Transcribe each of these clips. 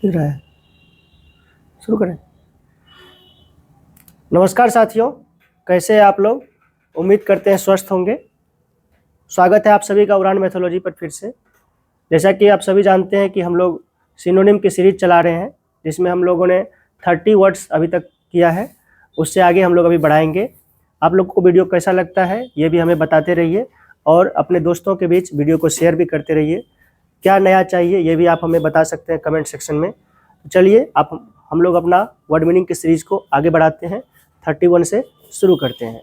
दिख रहा है, शुरू करें। नमस्कार साथियों, कैसे हैं आप लोग? उम्मीद करते हैं स्वस्थ होंगे। स्वागत है आप सभी का उड़ान मैथोलॉजी पर फिर से। जैसा कि आप सभी जानते हैं कि हम लोग सिनोनिम की सीरीज चला रहे हैं, जिसमें हम लोगों ने 30 वर्ड्स अभी तक किया है। उससे आगे हम लोग अभी बढ़ाएंगे। आप लोग को वीडियो कैसा लगता है ये भी हमें बताते रहिए, और अपने दोस्तों के बीच वीडियो को शेयर भी करते रहिए। क्या नया चाहिए ये भी आप हमें बता सकते हैं कमेंट सेक्शन में। चलिए आप हम लोग अपना वर्ड मीनिंग की सीरीज को आगे बढ़ाते हैं। 31 से शुरू करते हैं।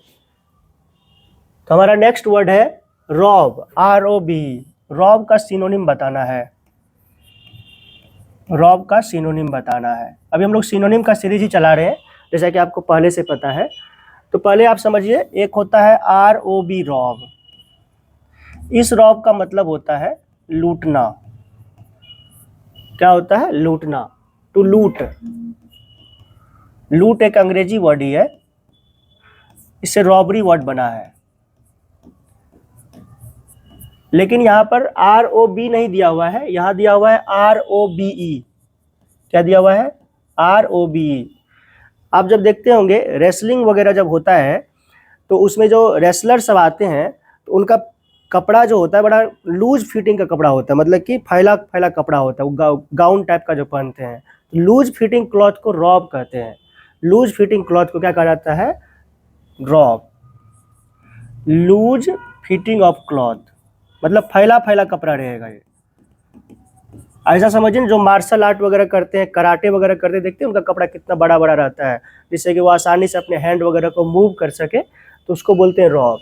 तो हमारा नेक्स्ट वर्ड है रॉब, ROB। रॉब का सिनोनिम बताना है। रॉब का सिनोनिम बताना है। अभी हम लोग सिनोनिम का सीरीज ही चला रहे हैं, जैसा कि आपको पहले से पता है। तो पहले आप समझिए, एक होता है ROB, रॉब। इस रॉब का मतलब होता है लूटना। क्या होता है? लूटना, टू लूट। लूट एक अंग्रेजी वर्ड ही है, इससे रॉबरी वर्ड बना है। लेकिन यहाँ पर ROB नहीं दिया हुआ है, यहाँ दिया हुआ है ROBE। क्या दिया हुआ है? ROBE। आप जब देखते होंगे रेसलिंग वगैरह जब होता है, तो उसमें जो रेसलर सब आते हैं तो उनका कपड़ा जो होता है बड़ा लूज फिटिंग का कपड़ा होता है, मतलब कि फैला फैला कपड़ा होता है, वो गाउन टाइप का जो पहनते हैं। लूज फिटिंग क्लॉथ को रॉब कहते हैं। लूज फिटिंग क्लॉथ को क्या कहा जाता है? Robe. Loose fitting of cloth मतलब फैला फैला कपड़ा रहेगा ये। ऐसा समझिए, जो मार्शल आर्ट वगैरह करते हैं, कराटे वगैरह करते हैं, देखते हैं उनका कपड़ा कितना बड़ा बड़ा रहता है, जिससे कि वो आसानी से अपने हैंड वगैरह को मूव कर सके, तो उसको बोलते हैं robe,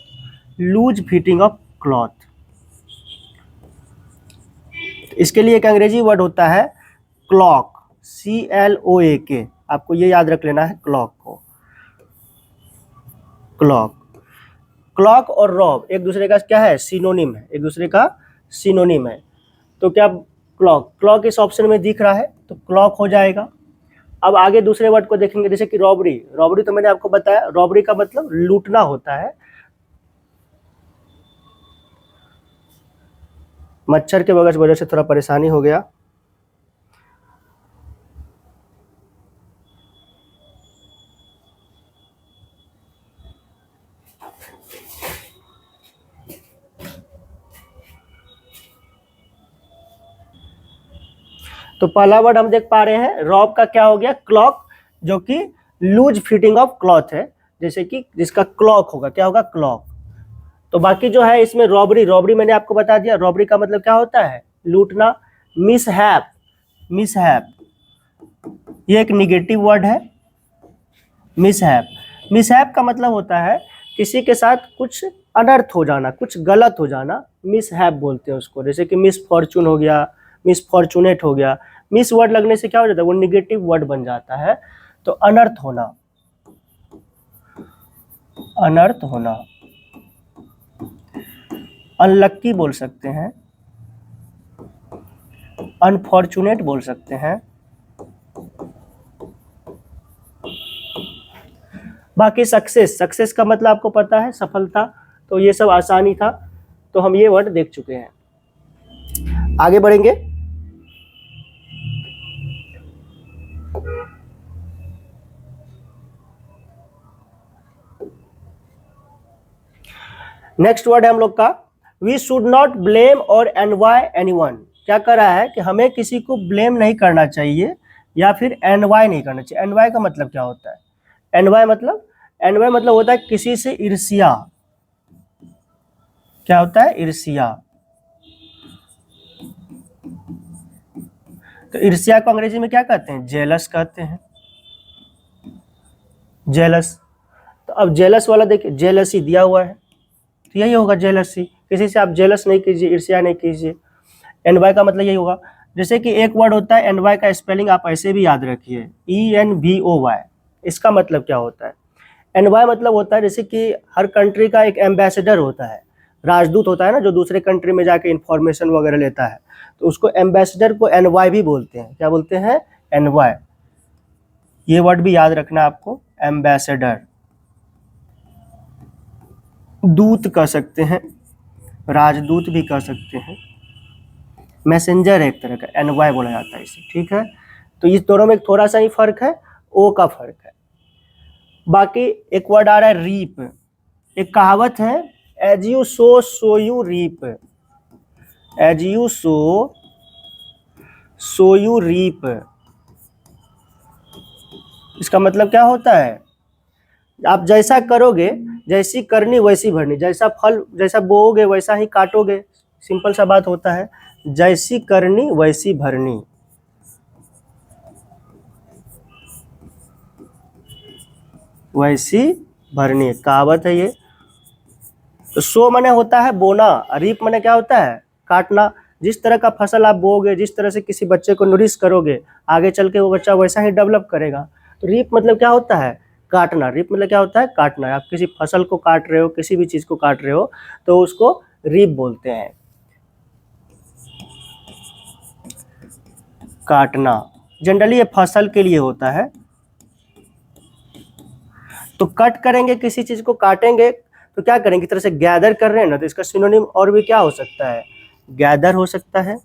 loose fitting of cloth. इसके लिए एक अंग्रेजी वर्ड होता है क्लॉक, CLOAK। आपको ये याद रख लेना है क्लॉक को। क्लॉक, क्लॉक और रॉब एक दूसरे का क्या है? सिनोनिम है, एक दूसरे का सिनोनिम है। तो क्या क्लॉक, क्लॉक इस ऑप्शन में दिख रहा है तो क्लॉक हो जाएगा। अब आगे दूसरे वर्ड को देखेंगे, जैसे कि रॉबरी। रॉबरी तो मैंने आपको बताया, रॉबरी का मतलब लूटना होता है। मच्छर के वजह से थोड़ा परेशानी हो गया। तो पहला वर्ड हम देख पा रहे हैं, रॉब का क्या हो गया? क्लॉक, जो कि लूज फिटिंग ऑफ क्लॉथ है, जैसे कि जिसका क्लॉक होगा, क्या होगा? क्लॉक। तो बाकी जो है इसमें रॉबरी, रॉबरी मैंने आपको बता दिया। रॉबरी का मतलब क्या होता है? लूटना। मिसहैप, मिसहैप ये एक निगेटिव वर्ड है। मिसहैप, मिसहैप का मतलब होता है किसी के साथ कुछ अनर्थ हो जाना, कुछ गलत हो जाना, मिसहैप बोलते हैं उसको। जैसे कि मिसफॉर्चून हो गया, मिसफॉर्चुनेट हो गया। मिस वर्ड लगने से क्या हो जाता है? वो निगेटिव वर्ड बन जाता है। तो अनर्थ होना, अनर्थ होना। अनलक्की बोल सकते हैं, अनफॉर्चुनेट बोल सकते हैं। बाकी सक्सेस, सक्सेस का मतलब आपको पता है, सफलता। तो ये सब आसानी था, तो हम ये वर्ड देख चुके हैं। आगे बढ़ेंगे। नेक्स्ट वर्ड है हम लोग का वी शुड नॉट ब्लेम और एनवाय एनीवन। क्या कर रहा है कि हमें किसी को ब्लेम नहीं करना चाहिए या फिर एनवाय नहीं करना चाहिए। एनवाय का मतलब क्या होता है? एनवाय मतलब, एनवाय मतलब होता है किसी से ईर्ष्या। क्या होता है? ईर्ष्या। तो ईर्ष्या को अंग्रेजी में क्या कहते हैं? जेलस कहते हैं। जेलस। तो अब जेलस वाला देखिए, जेलसी दिया हुआ है, तो यही होगा जेलसी। किसी से आप जेलस नहीं कीजिए, ईर्ष्या नहीं कीजिए। एनवाय का मतलब यही होगा। जैसे कि एक वर्ड होता है एनवाय का स्पेलिंग आप ऐसे भी याद रखिए, ENVOY। इसका मतलब क्या होता है? एनवाय मतलब होता है जैसे कि हर कंट्री का एक एम्बेसडर होता है, राजदूत होता है ना, जो दूसरे कंट्री में जाके इंफॉर्मेशन वगैरह लेता है, तो उसको एम्बेसडर को एनवाय भी बोलते हैं। क्या बोलते हैं? एनवाय। ये वर्ड भी याद रखना आपको, एम्बेसडर। दूत कह सकते हैं, राजदूत भी कह सकते हैं। मैसेंजर एक तरह का, एनवाय बोला जाता है इसे, ठीक है। तो इस दोनों में थोड़ा सा ही फर्क है, ओ का फर्क है। बाकी एक वर्ड आ रहा है रीप। एक कहावत है, as you sow you reap. As you sow you reap. इसका मतलब क्या होता है? आप जैसा करोगे, जैसी करनी वैसी भरनी, जैसा फल जैसा बोओगे वैसा ही काटोगे। सिंपल सा बात होता है, जैसी करनी वैसी भरनी। वैसी भरनी कहावत है ये। तो सो माने होता है बोना, रीप माने क्या होता है? काटना। जिस तरह का फसल आप बोओगे, जिस तरह से किसी बच्चे को नरिश करोगे, आगे चल के वो बच्चा वैसा ही डेवलप करेगा। तो रीप मतलब क्या होता है? काटना। रीप मतलब क्या होता है? काटना। आप किसी फसल को काट रहे हो, किसी भी चीज को काट रहे हो, तो उसको रीप बोलते हैं, काटना। जनरली ये फसल के लिए होता है। तो कट करेंगे, किसी चीज को काटेंगे तो क्या करेंगे? एक तरह से गैदर कर रहे हैं ना, तो इसका सिनोनिम और भी क्या हो सकता है? गैदर हो सकता है।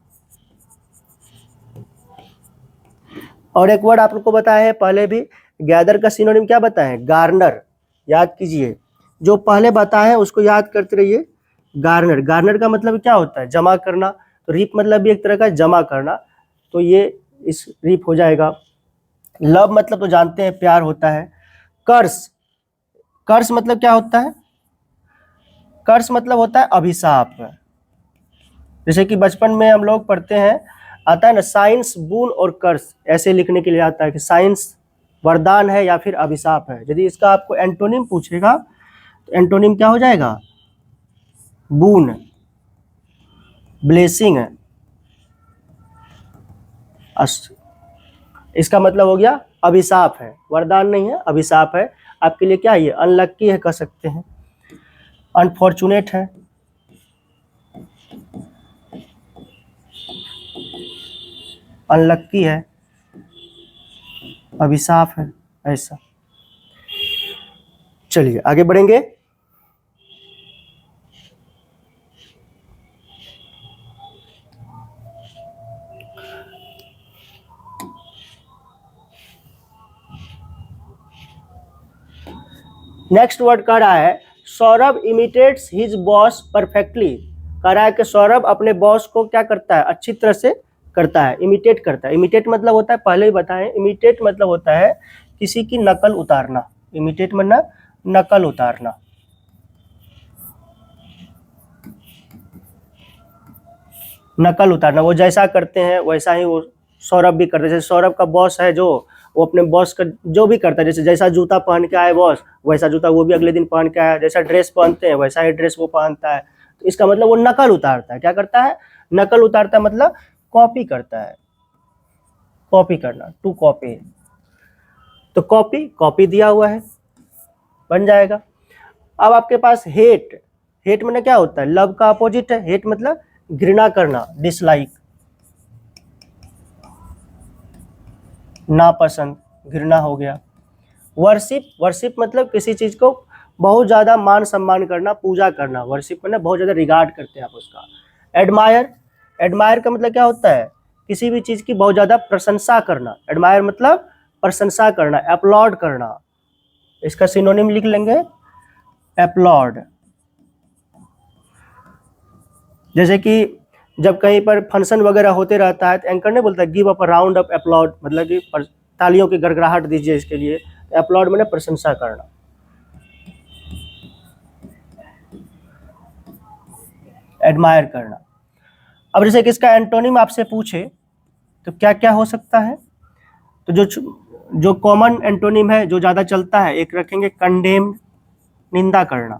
और एक वर्ड आप लोग को बताया है पहले भी, गैदर का सिनोनिम क्या बताएं? गार्नर। याद कीजिए, जो पहले बताए हैं उसको याद करते रहिए। गार्नर। गार्नर का मतलब क्या होता है? जमा करना। तो रीप मतलब भी एक तरह का जमा करना, तो ये इस रीप हो जाएगा। लव मतलब तो जानते हैं प्यार होता है। कर्स। कर्स मतलब क्या होता है? कर्स मतलब होता है अभिशाप। जैसे कि बचपन में हम लोग पढ़ते हैं, आता है ना, साइंस बून और कर्स, ऐसे लिखने के लिए आता है कि साइंस वरदान है या फिर अभिशाप है। यदि इसका आपको एंटोनिम पूछेगा तो एंटोनिम क्या हो जाएगा? बून, ब्लेसिंग। इसका मतलब हो गया अभिशाप है, वरदान नहीं है, अभिशाप है। आपके लिए क्या है? ये अनलक्की है कह सकते हैं, अनफॉर्चुनेट है। अनलक्की है, अभिशाप है, ऐसा। चलिए आगे बढ़ेंगे। नेक्स्ट वर्ड कह रहा है, Saurabh imitates his boss perfectly. कह रहा है कि सौरभ अपने बॉस को क्या करता है? अच्छी तरह से करता है, इमिटेट करता है। इमिटेट मतलब होता है, पहले ही बताएं, इमिटेट मतलब होता है किसी की नकल उतारना। इमिटेट मतलब नकल उतारना। नकल उतारना, वो जैसा करते हैं वैसा ही वो सौरभ भी करते हैं। जैसे सौरभ का बॉस है जो, वो अपने बॉस का जो भी करता है, जैसे जैसा जूता पहन के आए बॉस, वैसा जूता वो भी अगले दिन पहन के आया। जैसा ड्रेस पहनते हैं वैसा ही ड्रेस वो पहनता है। तो इसका मतलब वो नकल उतारता है। क्या करता है? नकल उतारता है, मतलब कॉपी करता है। कॉपी करना, टू कॉपी। तो कॉपी, कॉपी दिया हुआ है, बन जाएगा। अब आपके पास हेट। हेट मतलब क्या होता है? लव का अपोजिट है। हेट मतलब घृणा करना, डिसलाइक, नापसंद, घृणा हो गया। वर्शिप। वर्शिप मतलब किसी चीज को बहुत ज्यादा मान सम्मान करना, पूजा करना। वर्शिप मतलब बहुत ज्यादा रिगार्ड करते हैं आप उसका। एडमायर। एडमायर का मतलब क्या होता है? किसी भी चीज की बहुत ज्यादा प्रशंसा करना। एडमायर मतलब प्रशंसा करना, अपलॉड करना। इसका सिनोनिम लिख लेंगे, अपलॉड। जैसे कि जब कहीं पर फंक्शन वगैरह होते रहता है तो एंकर ने बोलता है give up a round of applause, मतलब कि तालियों की गड़गड़ाहट दीजिए इसके लिए। अपलॉड मैंने प्रशंसा करना, एडमायर करना। अब जैसे कि इसका एंटोनिम आपसे पूछे तो क्या क्या हो सकता है? तो जो कॉमन एंटोनिम है, जो ज़्यादा चलता है, एक रखेंगे कंडेम, निंदा करना।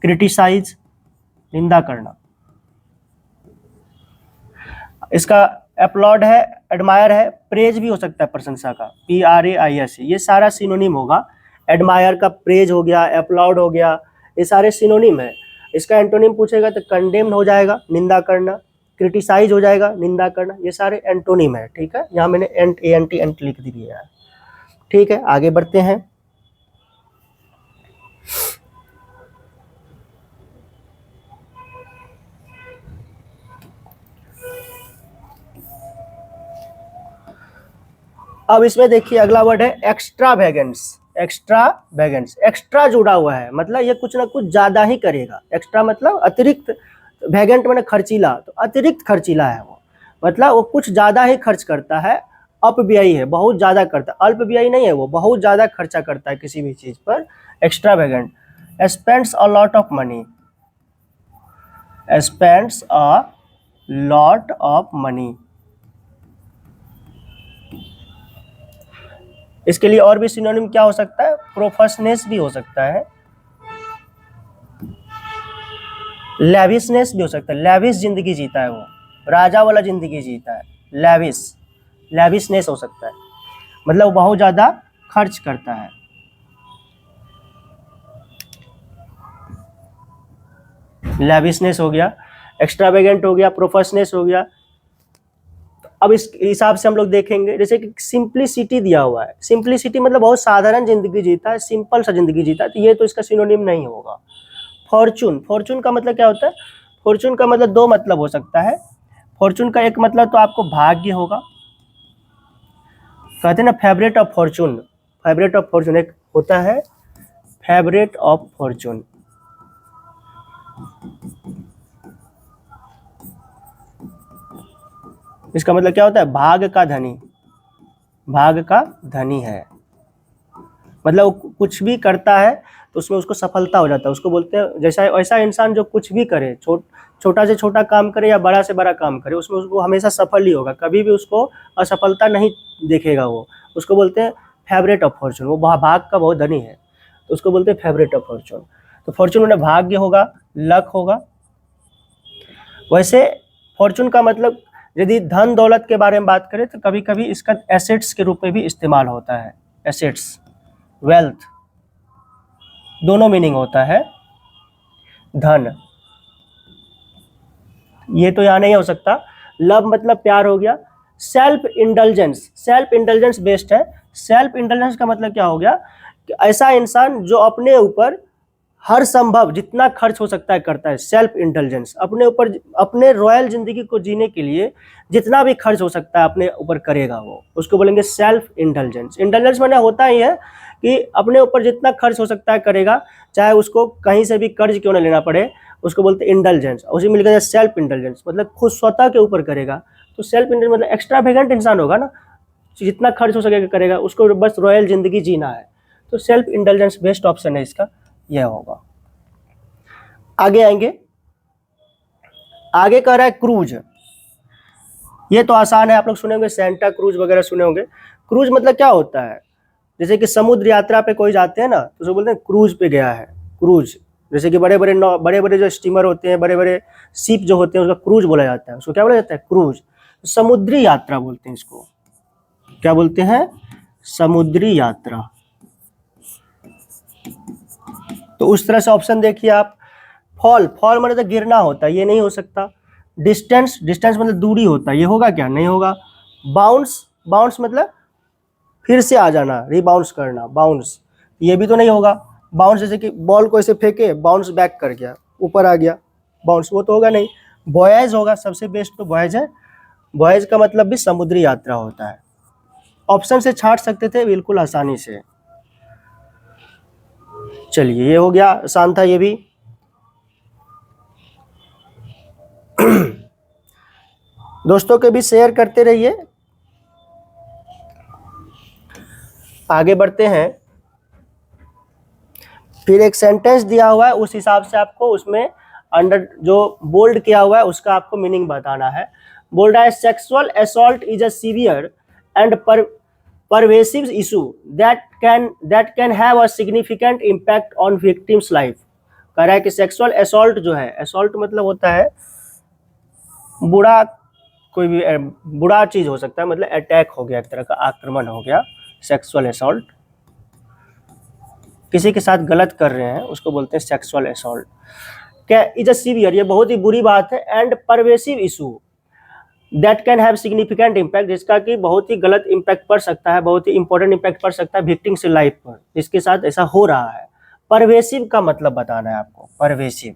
क्रिटिसाइज, निंदा करना। इसका अपलॉड है, एडमायर है, प्रेज भी हो सकता है, प्रशंसा का, PRAIS। ये सारा सिनोनिम होगा। एडमायर का प्रेज हो गया, अपलॉड हो गया, ये सारे सिनोनिम है। इसका एंटोनिम पूछेगा तो कंडेम्ड हो जाएगा, निंदा करना। क्रिटिसाइज हो जाएगा, निंदा करना। ये सारे एंटोनिम है, ठीक है। यहाँ मैंने एंट लिख दिया है, ठीक है। आगे बढ़ते हैं। अब इसमें देखिए अगला वर्ड है एक्स्ट्रा वैगेंस। एक्स्ट्रा वैगेंस, एक्स्ट्रा जुड़ा हुआ है, मतलब ये कुछ ना कुछ ज्यादा ही करेगा। एक्स्ट्रा मतलब अतिरिक्त, वैगेंट मैंने खर्चीला, तो अतिरिक्त खर्चीला है वो, मतलब वो कुछ ज्यादा ही खर्च करता है। अपव्ययी है, बहुत ज्यादा करता है। अल्पव्ययी नहीं है, वो बहुत ज्यादा खर्चा करता है किसी भी चीज पर। Extravagant. Spends a lot of money, spends a lot of money. इसके लिए और भी सिनोनिम क्या हो सकता है? प्रोफेशनेस भी हो सकता है, लैविशनेस भी हो सकता है। लैविश जिंदगी जीता है वो, राजा वाला जिंदगी जीता है। लैविश, लैविशनेस हो सकता है, मतलब बहुत ज्यादा खर्च करता है। लैविशनेस हो गया, एक्स्ट्रावेगेंट हो गया, प्रोफेशनेस हो गया। अब इस हिसाब से हम लोग देखेंगे, जैसे कि सिंप्लिसिटी दिया हुआ है। सिंप्लिसिटी मतलब बहुत साधारण जिंदगी जीता है, सिंपल सा जिंदगी जीता है, तो ये तो इसका सिनोनिम नहीं होगा। फॉर्चून, फॉर्चून का मतलब क्या होता है? फॉर्चून का मतलब दो मतलब हो सकता है। फॉर्चून का एक मतलब तो आपको भाग्य होगा, कहते हैं ना favourite of Fortune. Favourite of Fortune एक होता है, फेवरेट ऑफ फॉर्चून। इसका मतलब क्या होता है? भाग का धनी, भाग का धनी है, मतलब वो कुछ भी करता है तो उसमें उसको सफलता हो जाता है। उसको बोलते हैं, जैसा ऐसा इंसान जो कुछ भी करे, छोटा से छोटा काम करे या बड़ा से बड़ा काम करे, उसमें उसको हमेशा सफल ही होगा, कभी भी उसको असफलता नहीं देखेगा वो। उसको बोलते हैं फेवरेट ऑफ फॉर्चून। वो भाग का बहुत धनी है, तो उसको बोलते हैं फेवरेट ऑफ फॉर्चून। तो फॉर्चून में भाग्य होगा, लक होगा। वैसे फॉर्चून का मतलब यदि धन दौलत के बारे में बात करें तो कभी कभी इसका एसेट्स के रूप में भी इस्तेमाल होता है। एसेट्स, वेल्थ, दोनों मीनिंग होता है। धन, ये तो यहाँ नहीं हो सकता। लव मतलब प्यार हो गया। Self indulgence, self indulgence best है। सेल्फ इंडल्जेंस का मतलब क्या हो गया कि ऐसा इंसान जो अपने ऊपर हर संभव जितना खर्च हो सकता है करता है। सेल्फ इंटेलिजेंस, अपने ऊपर, अपने रॉयल जिंदगी को जीने के लिए जितना भी खर्च हो सकता है अपने ऊपर करेगा वो, उसको बोलेंगे सेल्फ इंटेलिजेंस। इंटेलिजेंस माने होता ही है कि अपने ऊपर जितना खर्च हो सकता है करेगा, चाहे उसको कहीं से भी कर्ज क्यों ना लेना पड़े, उसको बोलते हैं इंटेलिजेंस। उसी मिल गया सेल्फ इंटेलिजेंस, मतलब खुद स्वतः के ऊपर करेगा। तो सेल्फ इंटेलिजेंस मतलब एक्स्ट्रावेगेंट इंसान होगा ना, जितना खर्च हो सकेगा करेगा, उसको बस रॉयल जिंदगी जीना है। तो सेल्फ इंटेलिजेंस बेस्ट ऑप्शन है इसका, यह होगा। आगे आएंगे, आगे कह रहा है क्रूज। ये तो आसान है, आप लोग सुने होंगे सेंटा क्रूज वगैरह सुने होंगे। क्रूज मतलब क्या होता है? जैसे कि समुद्र यात्रा पे कोई जाते हैं ना, तो उसको बोलते हैं क्रूज पे गया है। क्रूज, जैसे कि बड़े बड़े जो स्टीमर होते हैं, बड़े बड़े शिप जो होते हैं, उसका क्रूज बोला जाता है। उसको क्या बोला जाता है? क्रूज। समुद्री यात्रा बोलते हैं इसको। क्या बोलते हैं? समुद्री यात्रा। तो उस तरह से ऑप्शन देखिए आप। फॉल, फॉल मतलब तो गिरना होता है, ये नहीं हो सकता। डिस्टेंस, डिस्टेंस मतलब दूरी होता है, ये होगा क्या? नहीं होगा। बाउंस, बाउंस मतलब फिर से आ जाना, रिबाउंस करना, बाउंस, ये भी तो नहीं होगा। बाउंस जैसे कि बॉल को ऐसे फेंके, बाउंस बैक कर गया, ऊपर आ गया, बाउंस, वो तो होगा नहीं। वॉयज होगा, सबसे बेस्ट तो वॉयज है। वॉयज का मतलब भी समुद्री यात्रा होता है। ऑप्शन से छाट सकते थे बिल्कुल आसानी से। चलिए, ये हो गया, आसान था ये भी। दोस्तों के भी शेयर करते रहिए। आगे बढ़ते हैं। फिर एक सेंटेंस दिया हुआ है, उस हिसाब से आपको उसमें अंडर जो बोल्ड किया हुआ है उसका आपको मीनिंग बताना है। बोल रहा है sexual assault is a severe and pervasive issue that can have a significant impact on victims life. कह रहा है कि सेक्सुअल असॉल्ट जो है, असॉल्ट मतलब होता है बुरा, कोई भी बुरा चीज हो सकता है, मतलब अटैक हो गया, एक तरह का आक्रमण हो गया। सेक्सुअल असॉल्ट, किसी के साथ गलत कर रहे हैं उसको बोलते हैं सेक्सुअल असॉल्ट। क्या इज अ सीवियर, ये बहुत ही बुरी बात है। And pervasive issue that can have significant impact, जिसका कि बहुत ही गलत इम्पैक्ट पड़ सकता है, बहुत ही इंपॉर्टेंट इम्पैक्ट पड़ सकता है विक्टिम से लाइफ पर, जिसके साथ ऐसा हो रहा है। परवेसिव का मतलब बताना है आपको, परवेसिव।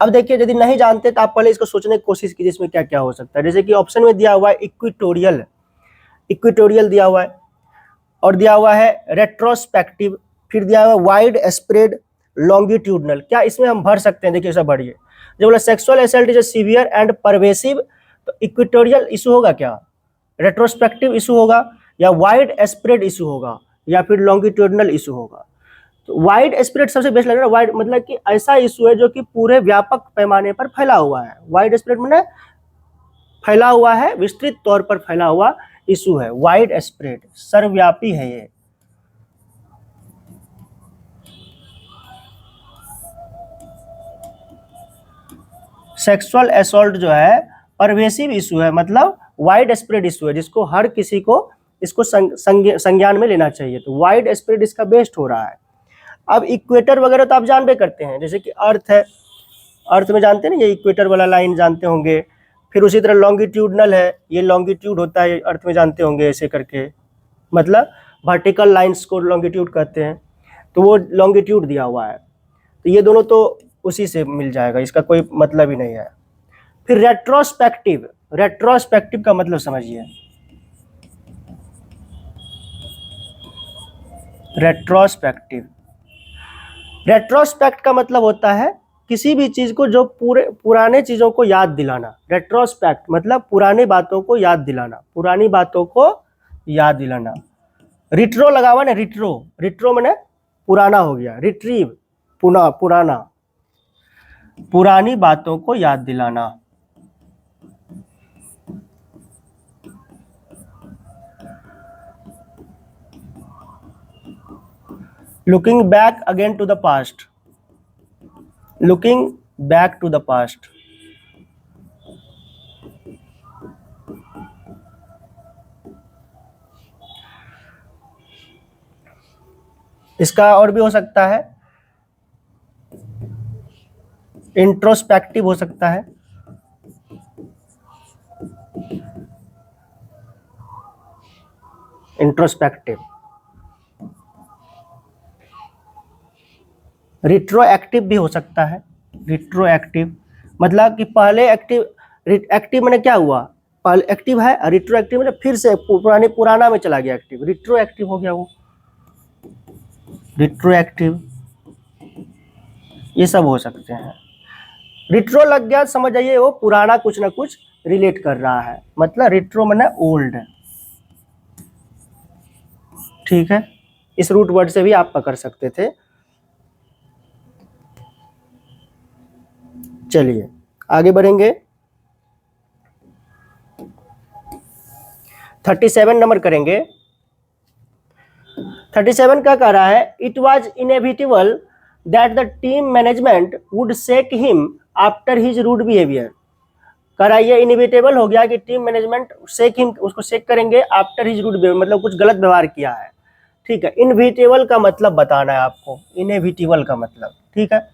अब देखिए, यदि नहीं जानते तो आप पहले इसको सोचने की कोशिश कीजिए इसमें क्या क्या हो सकता है। जैसे कि ऑप्शन में दिया हुआ है इक्विटोरियल। इक्वेटोरियल दिया हुआ है, और दिया हुआ है रेट्रोस्पेक्टिव, फिर दिया हुआ है वाइड स्प्रेड, लॉन्गिट्यूडनल। क्या इसमें हम भर सकते हैं? देखिए सब भरिए। जो बोला sexual assault is severe and pervasive, तो इक्वेटोरियल इशू होगा क्या, रेट्रोस्पेक्टिव इशू होगा, या वाइड स्प्रेड इशू होगा, या फिर लॉन्गिट्यूडनल इशू होगा? तो वाइड स्प्रेड सबसे बेस्ट लग रहा है। वाइड मतलब कि ऐसा इशू है जो कि पूरे व्यापक पैमाने पर फैला हुआ है। वाइड स्प्रेड मतलब फैला हुआ है, विस्तृत तौर पर फैला हुआ इशू है। वाइड स्प्रेड सर्वव्यापी है ये। सेक्सुअल असॉल्ट जो है परवेसिव इशू है, मतलब वाइड स्प्रेड इशू है, जिसको हर किसी को इसको संज्ञान में लेना चाहिए। तो वाइड स्प्रेड इसका बेस्ट हो रहा है। अब इक्वेटर वगैरह तो आप जानबे करते हैं, जैसे कि अर्थ है, अर्थ में जानते हैं ना, ये इक्वेटर वाला लाइन जानते होंगे। फिर उसी तरह लॉन्गिट्यूडनल है, ये लॉन्गिट्यूड होता है अर्थ में, जानते होंगे ऐसे करके, मतलब वर्टिकल लाइंस को लॉन्गिट्यूड कहते हैं। तो वो लॉन्गिट्यूड दिया हुआ है, तो ये दोनों तो उसी से मिल जाएगा, इसका कोई मतलब ही नहीं है। फिर रेट्रोस्पेक्टिव, रेट्रोस्पेक्टिव का मतलब समझिए। रेट्रोस्पेक्टिव, रेट्रोस्पेक्ट का मतलब होता है किसी भी चीज को जो पुराने चीजों को याद दिलाना। रेट्रोस्पेक्ट मतलब पुरानी बातों को याद दिलाना, पुरानी बातों को याद दिलाना। रिट्रो लगा हुआ ना, रिट्रो, रिट्रो मैंने पुराना हो गया, रिट्रीव पुनः, पुराना, पुरानी बातों को याद दिलाना। Looking back again to the past, looking back to the past. इसका और भी हो सकता है, इंट्रोस्पेक्टिव हो सकता है, इंट्रोस्पेक्टिव। रिट्रोएक्टिव भी हो सकता है, रिट्रोएक्टिव मतलब कि पहले एक्टिव, एक्टिव मैंने क्या हुआ, पहले एक्टिव है, रिट्रोएक्टिव मतलब फिर से पुराना में चला गया एक्टिव, रिट्रोएक्टिव हो गया वो, रिट्रोएक्टिव। ये सब हो सकते हैं। रिट्रो लग गया समझ जाइए वो पुराना कुछ ना कुछ रिलेट कर रहा है, मतलब रिट्रो माने ओल्ड। ठीक है, इस रूट वर्ड से भी आप पकड़ सकते थे। चलिए आगे बढ़ेंगे, 37 नंबर करेंगे। 37 का कह रहा है, it was inevitable that the team management would sack him after his rude behaviour. कह रहा है ये इनएविटेबल हो गया कि टीम मैनेजमेंट सेक हिम, उसको सेक करेंगे आफ्टर हिज रूड बिहेवियर, मतलब कुछ गलत व्यवहार किया है। ठीक है, इनएविटेबल का मतलब बताना है आपको, इनएविटेबल का मतलब। ठीक है,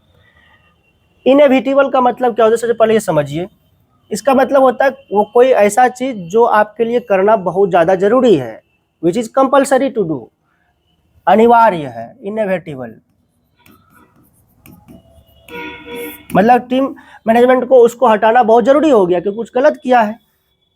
इनएविटेबल का मतलब क्या होता है, सबसे पहले ये समझिए। इसका मतलब होता है वो कोई ऐसा चीज जो आपके लिए करना बहुत ज्यादा जरूरी है, which is compulsory to do, अनिवार्य है, इनएविटेबल। मतलब टीम मैनेजमेंट को उसको हटाना बहुत जरूरी हो गया क्योंकि कुछ गलत किया है।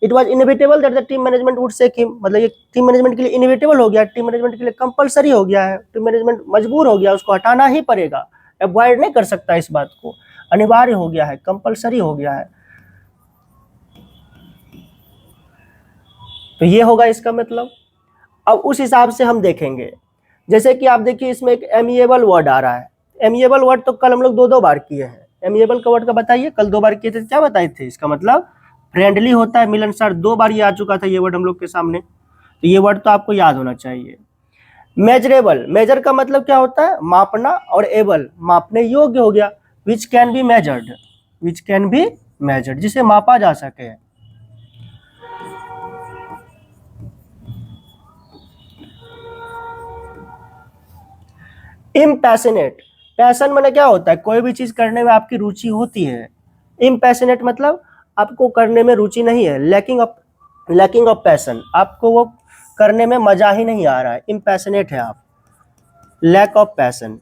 It was inevitable that the team management would sack him, मतलब ये टीम मैनेजमेंट के लिए इनएविटेबल हो गया, टीम मैनेजमेंट के लिए कंपल्सरी हो गया है, टीम मैनेजमेंट मजबूर हो गया, उसको हटाना ही पड़ेगा, अवॉइड नहीं कर सकता इस बात को, अनिवार्य हो गया है, कंपल्सरी हो गया है। तो ये होगा इसका मतलब। अब उस हिसाब से हम देखेंगे, जैसे कि आप देखिए इसमें एक एमिएबल वर्ड आ रहा है। एमिएबल वर्ड तो कल हम लोग 2 बार किए हैं। एमिएबल का वर्ड का बताइए, कल 2 बार किए थे, क्या बताए थे? इसका मतलब फ्रेंडली होता है, मिलनसार। 2 बार ये आ चुका था ये वर्ड हम लोग के सामने, तो ये वर्ड तो आपको याद होना चाहिए। मेजरेबल, मेजर का मतलब क्या होता है? मापना, और एबल मापने योग्य हो गया। Which can be measured, which can be measured, जिसे मापा जा सके। इम्पैशनेट, पैशन माने क्या होता है? कोई भी चीज करने में आपकी रुचि होती है। इम्पैशनेट मतलब आपको करने में रुचि नहीं है, लैकिंग ऑफ पैशन, आपको वो करने में मजा ही नहीं आ रहा है, इम्पैशनेट है आप, लैक ऑफ पैशन।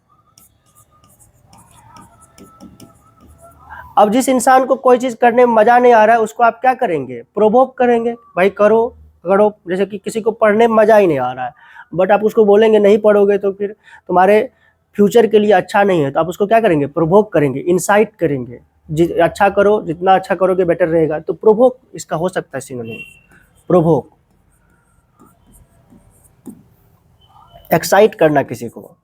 अब जिस इंसान को कोई चीज करने में मजा नहीं आ रहा है उसको आप क्या करेंगे? प्रोवोक करेंगे, भाई करो, करो, जैसे कि किसी को पढ़ने में मज़ा ही नहीं आ रहा है, बट आप उसको बोलेंगे नहीं पढ़ोगे तो फिर तुम्हारे फ्यूचर के लिए अच्छा नहीं है, तो आप उसको क्या करेंगे, प्रोवोक करेंगे, इंसाइट करेंगे, अच्छा करो, जितना अच्छा करोगे बेटर रहेगा। तो प्रोवोक इसका हो सकता है सिनोनिम, प्रोवोक, एक्साइट करना किसी को,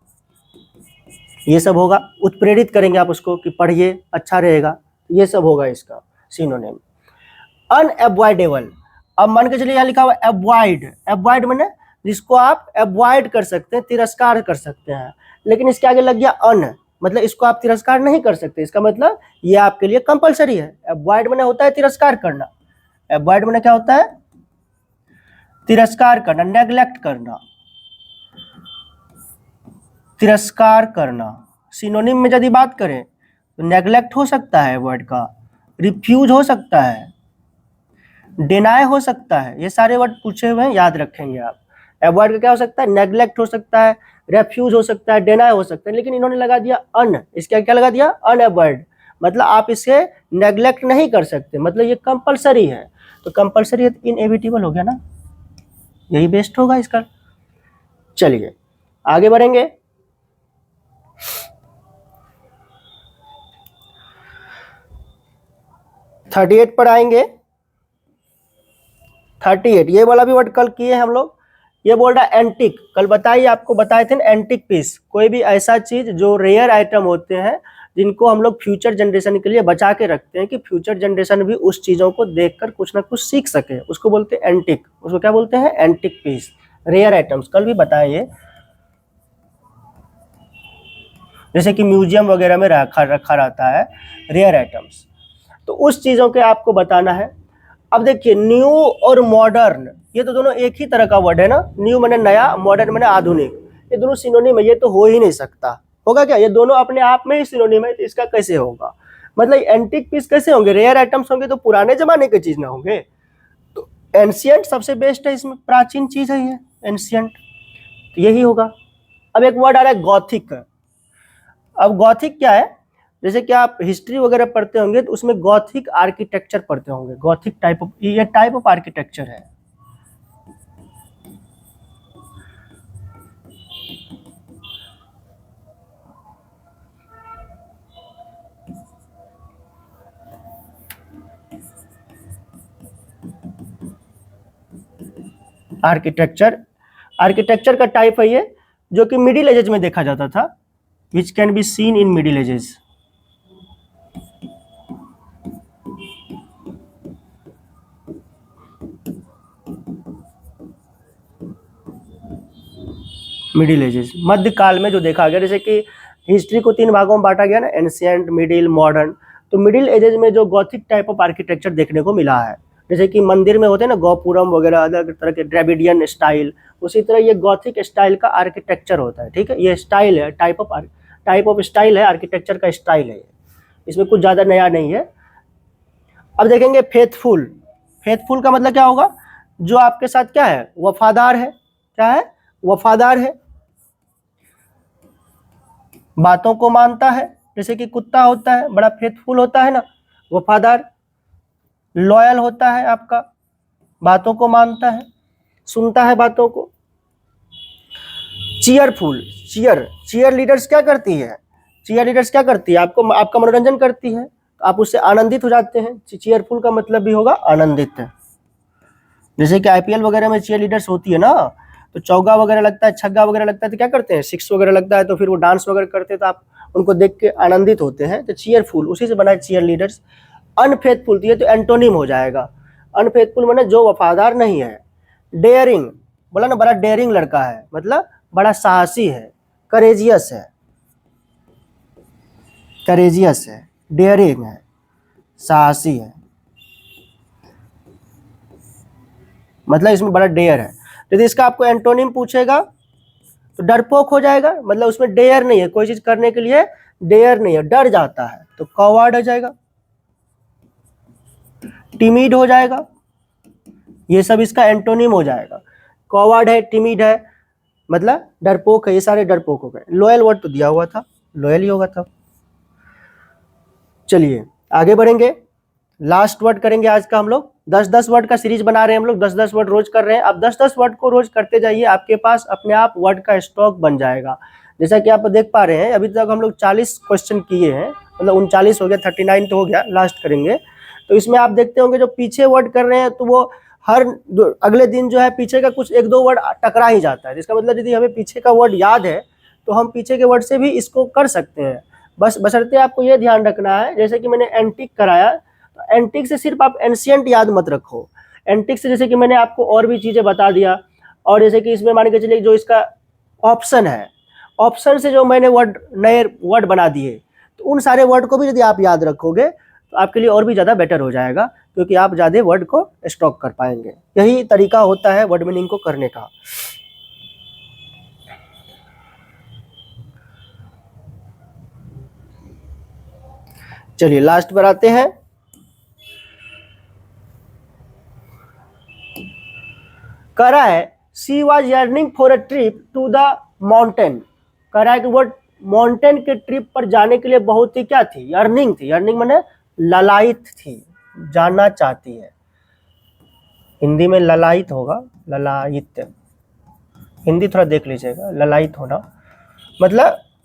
ये सब होगा। उत्प्रेरित करेंगे आप उसको कि पढ़िए अच्छा रहेगा, ये सब होगा इसका सिनोनिम। अनअवॉइडेबल, अब मान के चलिए यहाँ लिखा हुआ अवॉइड, अवॉइड मैंने जिसको आप अवॉइड कर सकते हैं, तिरस्कार कर सकते हैं, लेकिन इसके आगे लग गया अन, मतलब इसको आप तिरस्कार नहीं कर सकते, इसका मतलब ये आपके लिए कंपलसरी है। अवॉइड मैंने होता है तिरस्कार करना, अवॉइड मैंने क्या होता है, तिरस्कार करना, नेग्लेक्ट करना, तिरस्कार करना। सिनोनिम में यदि बात करें तो नेग्लेक्ट हो सकता है वर्ड का, रिफ्यूज हो सकता है, डिनाय हो सकता है, ये सारे वर्ड पूछे हुए हैं, याद रखेंगे आप। अवॉइड का क्या हो सकता है, नेग्लेक्ट हो सकता है, रेफ्यूज हो सकता है, डिनाय हो सकता है, लेकिन इन्होंने लगा दिया अन, इसके क्या लगा दिया, अनअवॉइड, मतलब आप इसे नेग्लेक्ट नहीं कर सकते, मतलब ये कंपलसरी है। तो कंपलसरी इनएविटेबल हो गया ना, यही बेस्ट होगा इसका। चलिए आगे बढ़ेंगे। थर्टी 38 पर आएंगे। 38 ये वाला भी वर्ड कल किए हम लोग। ये बोल रहा है एंटिक, कल बताइए, आपको बताए थे एंटिक पीस, कोई भी ऐसा चीज जो रेयर आइटम होते हैं जिनको हम लोग फ्यूचर जनरेशन के लिए बचा के रखते हैं कि फ्यूचर जनरेशन भी उस चीजों को देखकर कुछ ना कुछ सीख सके, उसको बोलते हैं एंटिक, उसको क्या बोलते हैं, एंटिक पीस, रेयर आइटम्स, कल भी बताए ये, जैसे कि म्यूजियम वगैरह में रखा रहता है रेयर आइटम्स, तो उस चीजों के आपको बताना है। अब देखिए न्यू और मॉडर्न, ये तो दोनों एक ही तरह का वर्ड है ना, न्यू मैंने नया, मॉडर्न मैंने आधुनिक, ये दोनों सिनोनिम है, ये तो हो ही नहीं सकता, होगा क्या, ये दोनों अपने आप में ही सिनोनिम है, तो इसका कैसे होगा, मतलब एंटिक पीस कैसे होंगे, रेयर आइटम्स होंगे तो पुराने जमाने के चीज ना होंगे, तो एंशियंट सबसे बेस्ट है, इसमें प्राचीन चीज है ये एंशियंट, तो यही होगा। अब एक वर्ड आ रहा है गॉथिक, अब गॉथिक क्या है, जैसे कि आप हिस्ट्री वगैरह पढ़ते होंगे तो उसमें गॉथिक आर्किटेक्चर पढ़ते होंगे, गॉथिक टाइप ऑफ, ये टाइप ऑफ आर्किटेक्चर है। आर्किटेक्चर, आर्किटेक्चर का टाइप है ये, जो कि मिडिल एजेस में देखा जाता था, which can be seen in middle ages. Middle ages, मध्यकाल में जो देखा गया, जैसे कि हिस्ट्री को 3 भागों में बांटा गया ना, एंशियंट, मिडिल, मॉडर्न, तो मिडिल एजेस में जो गॉथिक टाइप ऑफ आर्किटेक्चर देखने को मिला है, जैसे कि मंदिर में होते हैं ना गोपुरम वगैरह, अलग तरह के ड्रेविडियन स्टाइल, उसी तरह ये गॉथिक स्टाइल का आर्किटेक्चर होता है, ठीक है, ये स्टाइल है, टाइप ऑफ स्टाइल है, आर्किटेक्चर का स्टाइल है, इसमें कुछ ज़्यादा नया नहीं है। अब देखेंगे फेथफुल, फेथफुल का मतलब क्या होगा, जो आपके साथ क्या है, वफादार है, क्या है, वफादार है, बातों को मानता है, जैसे कि कुत्ता होता है बड़ा फेथफुल होता है ना, वफादार, लॉयल होता है आपका, बातों को मानता है, सुनता है बातों को। चीयरफुल, चीयर लीडर्स क्या करती है, चीयर लीडर्स क्या करती है, आपको आपका मनोरंजन करती है, आप उससे आनंदित हो जाते हैं, चीयरफुल का मतलब भी होगा आनंदित है। जैसे कि आईपीएल वगैरह में चीयर लीडर्स होती है ना, तो चौका वगैरह लगता है, छक्का वगैरह लगता है तो क्या करते हैं, सिक्स वगैरह लगता है तो फिर वो डांस वगैरह करते हैं, तो आप उनको देख के आनंदित होते हैं, तो चीयरफुल उसी से बना है चीयर लीडर्स। अनफेथफुल, ये तो एंटोनिम हो जाएगा, अनफेथफुल माने जो वफादार नहीं है। डेयरिंग, बोला ना बड़ा डेयरिंग लड़का है, मतलब बड़ा साहसी है, करेजियस है, करेजियस है, डेयरिंग है, साहसी है, मतलब इसमें बड़ा डेयर है। यदि इसका आपको एंटोनिम पूछेगा तो डरपोक हो जाएगा, मतलब उसमें डेयर नहीं है, कोई चीज करने के लिए डेयर नहीं है, डर जाता है, तो कॉवर्ड हो जाएगा। टिमिड हो जाएगा, ये सब इसका एंटोनिम हो जाएगा, कॉवर्ड है, टिमिड है, मतलब डरपोक है, ये सारे डरपोक हो गए। लॉयल वर्ड तो दिया हुआ था, लॉयल ही होगा था। चलिए आगे बढ़ेंगे, लास्ट वर्ड करेंगे आज का हम लोग 10-10 वर्ड का सीरीज बना रहे हैं हम लोग, 10-10 वर्ड रोज कर रहे हैं। आप 10-10 वर्ड को रोज करते जाइए, आपके पास अपने आप वर्ड का स्टॉक बन जाएगा। जैसा कि आप देख पा रहे हैं अभी तक हम लोग 40 क्वेश्चन किए हैं, मतलब 39 हो गया, 39 तो हो गया, लास्ट करेंगे। तो इसमें आप देखते होंगे जो पीछे वर्ड कर रहे हैं तो वो हर अगले दिन जो है पीछे का कुछ 1-2 वर्ड टकरा ही जाता है। इसका मतलब यदि हमें पीछे का वर्ड याद है तो हम पीछे के वर्ड से भी इसको कर सकते हैं। बस बशर्ते आपको ये ध्यान रखना है, जैसे कि मैंने एंटिक कराया, तो एंटिक से सिर्फ आप एंशिएंट याद मत रखो। एंटिक से जैसे कि मैंने आपको और भी चीज़ें बता दिया, और जैसे कि इसमें मान के चलिए जो इसका ऑप्शन है, ऑप्शन से जो मैंने वर्ड नए वर्ड बना दिए, तो उन सारे वर्ड को भी यदि आप याद रखोगे तो आपके लिए और भी ज़्यादा बेटर हो जाएगा, क्योंकि आप ज़्यादा वर्ड को स्टॉक कर पाएंगे। यही तरीका होता है वर्ड मीनिंग को करने का। चलिए लास्ट पर आते हैं। कह रहा है she was yearning for a trip to the mountain. कह रहा है कि वो माउंटेन के ट्रिप पर जाने के लिए बहुत ही क्या थी, यर्निंग थी। यर्निंग माने ललायित थी, जानना चाहती है। हिंदी में ललायित होगा, ललायित। हिंदी थोड़ा देख लीजिएगा, ललायित होना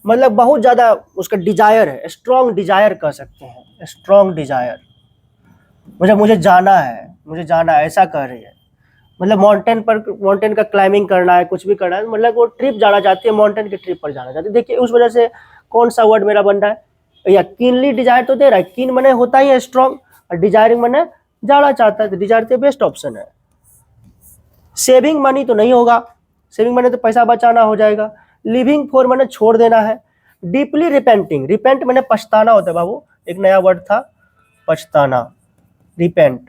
मतलब बहुत ज्यादा उसका डिजायर है, स्ट्रॉन्ग डिजायर कह सकते हैं, स्ट्रॉन्ग डिजायर। मुझे जाना है, ऐसा कह रही है। मतलब माउंटेन का क्लाइंबिंग करना है, कुछ भी करना है, मतलब वो ट्रिप जाना चाहती है, माउंटेन के ट्रिप पर जाना चाहती है। देखिए उस वजह से कौन सा वर्ड मेरा बन रहा है, या कीनली डिजायर तो दे रहा है, कीन मने होता ही है स्ट्रॉन्ग, और डिजायरिंग मने जाना चाहता है, तो डिजायर तो बेस्ट ऑप्शन है। सेविंग मनी तो नहीं होगा, सेविंग मनी तो पैसा बचाना हो जाएगा। लिविंग फॉर मने छोड़ देना है। डीपली रिपेंटिंग, रिपेंट मने पछताना होता है बाबू, एक नया वर्ड था पछताना, रिपेंट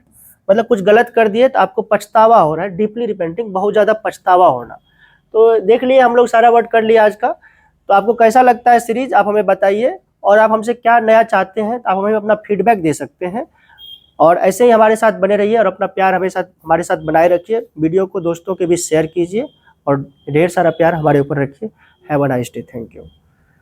मतलब कुछ गलत कर दिए तो आपको पछतावा हो रहा है। डीपली रिपेंटिंग बहुत ज़्यादा पछतावा होना। तो देख लिए हम लोग सारा वर्ड कर लिया आज का। तो आपको कैसा लगता है सीरीज, आप हमें बताइए, और आप हमसे क्या नया चाहते हैं तो आप हमें अपना फीडबैक दे सकते हैं। और ऐसे ही हमारे साथ बने रहिए और अपना प्यार हमारे साथ बनाए रखिए। वीडियो को दोस्तों के बीच शेयर कीजिए और ढेर सारा प्यार हमारे ऊपर रखिए। Have a nice day, thank you.